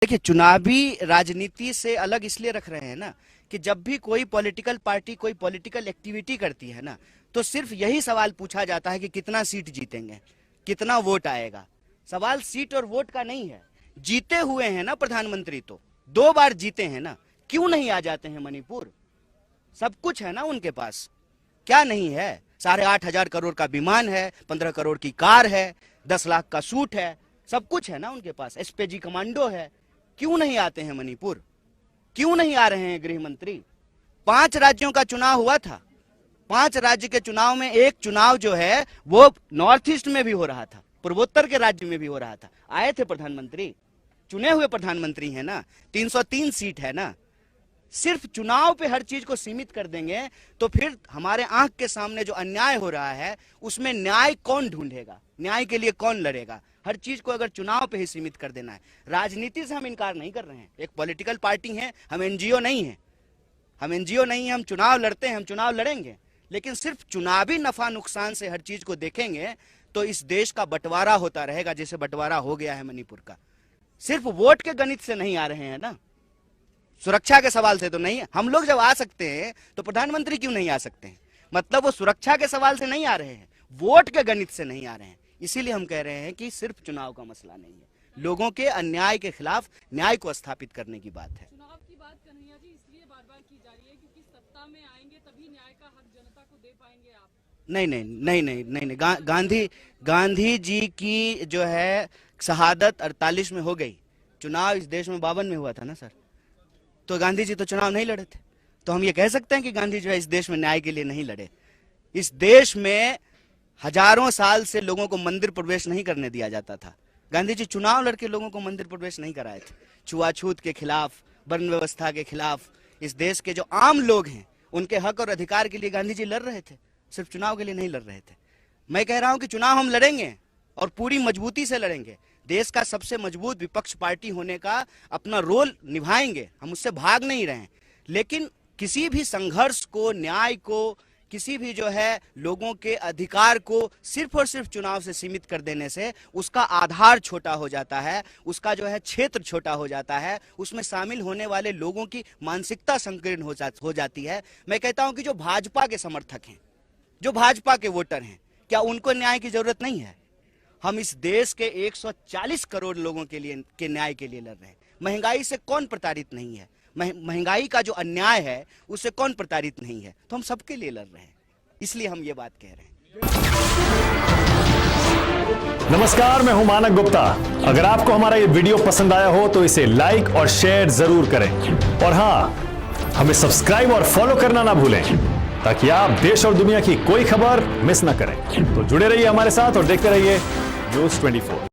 देखिए, चुनावी राजनीति से अलग इसलिए रख रहे हैं ना कि जब भी कोई पॉलिटिकल पार्टी कोई पॉलिटिकल एक्टिविटी करती है ना, तो सिर्फ यही सवाल पूछा जाता है कि कितना सीट जीतेंगे, कितना वोट आएगा। सवाल सीट और वोट का नहीं है। जीते हुए हैं ना प्रधानमंत्री, तो 2 बार जीते हैं ना, क्यों नहीं आ जाते हैं मणिपुर? सब कुछ है ना उनके पास, क्या नहीं है? 8,500 करोड़ का विमान है, 15 करोड़ की कार है, 10 लाख का सूट है, सब कुछ है ना उनके पास। एसपीजी कमांडो है, क्यों नहीं आते हैं मणिपुर? क्यों नहीं आ रहे हैं गृह मंत्री? 5 राज्यों का चुनाव हुआ था। 5 राज्य के चुनाव में एक चुनाव जो है वो नॉर्थ ईस्ट में भी हो रहा था, पूर्वोत्तर के राज्य में भी हो रहा था। आए थे प्रधानमंत्री, चुने हुए प्रधानमंत्री है ना, 303 सीट है ना। सिर्फ चुनाव पे हर चीज को सीमित कर देंगे तो फिर हमारे आंख के सामने जो अन्याय हो रहा है उसमें न्याय कौन ढूंढेगा? न्याय के लिए कौन लड़ेगा? हर चीज को अगर चुनाव पे ही सीमित कर देना है। राजनीति से हम इनकार नहीं कर रहे हैं, एक पॉलिटिकल पार्टी है, हम एनजीओ नहीं है, हम चुनाव लड़ते हैं, हम चुनाव लड़ेंगे, लेकिन सिर्फ चुनावी नफा नुकसान से हर चीज को देखेंगे तो इस देश का बंटवारा होता रहेगा, जैसे बंटवारा हो गया है मणिपुर का। सिर्फ वोट के गणित से नहीं आ रहे हैं ना, सुरक्षा के सवाल से तो नहीं। हम लोग जब आ सकते हैं तो प्रधानमंत्री क्यों नहीं आ सकते हैं? मतलब वो सुरक्षा के सवाल से नहीं आ रहे हैं, वोट के गणित से नहीं आ रहे हैं। इसीलिए हम कह रहे हैं कि सिर्फ चुनाव का मसला नहीं है, लोगों के अन्याय के खिलाफ न्याय को स्थापित करने की बात है। चुनाव की बात कन्हैया जी इसलिए बार बार की जा रही है क्योंकि सत्ता में आएंगे तभी न्याय का हक जनता को दे पाएंगे आप। नहीं, गांधी जी की जो है शहादत 48 में हो गई, चुनाव इस देश में 52 में हुआ था ना सर। तो गांधी जी तो चुनाव नहीं लड़े थे, तो हम ये कह सकते हैं कि गांधी जो है इस देश में न्याय के लिए नहीं लड़े। इस देश में हजारों साल से लोगों को मंदिर प्रवेश नहीं करने दिया जाता था, गांधी जी चुनाव लड़के लोगों को मंदिर प्रवेश नहीं कराए थे। छुआछूत के खिलाफ, वर्ण व्यवस्था के खिलाफ, इस देश के जो आम लोग हैं उनके हक और अधिकार के लिए गांधी जी लड़ रहे थे, सिर्फ चुनाव के लिए नहीं लड़ रहे थे। मैं कह रहा हूं कि चुनाव हम लड़ेंगे और पूरी मजबूती से लड़ेंगे। देश का सबसे मजबूत विपक्ष पार्टी होने का अपना रोल निभाएंगे, हम उससे भाग नहीं रहे हैं, लेकिन किसी भी संघर्ष को, न्याय को, किसी भी जो है लोगों के अधिकार को सिर्फ और सिर्फ चुनाव से सीमित कर देने से उसका आधार छोटा हो जाता है, उसका जो है क्षेत्र छोटा हो जाता है, उसमें शामिल होने वाले लोगों की मानसिकता संकीर्ण हो जाती है। मैं कहता हूं कि जो भाजपा के समर्थक हैं, जो भाजपा के वोटर हैं, क्या उनको न्याय की जरूरत नहीं है? हम इस देश के 140 करोड़ लोगों के लिए के न्याय के लिए लड़ रहे हैं। महंगाई से कौन प्रताड़ित नहीं है? महंगाई का जो अन्याय है उससे कौन प्रताड़ित नहीं है? तो हम सबके लिए लड़ रहे हैं, इसलिए हम ये बात कह रहे हैं। नमस्कार, मैं हूं मानक गुप्ता। अगर आपको हमारा ये वीडियो पसंद आया हो तो इसे लाइक और शेयर जरूर करें, और हां, हमें सब्सक्राइब और फॉलो करना ना भूलें ताकि आप देश और दुनिया की कोई खबर मिस ना करें। तो जुड़े रहिए हमारे साथ और देखते रहिए न्यूज़ 24।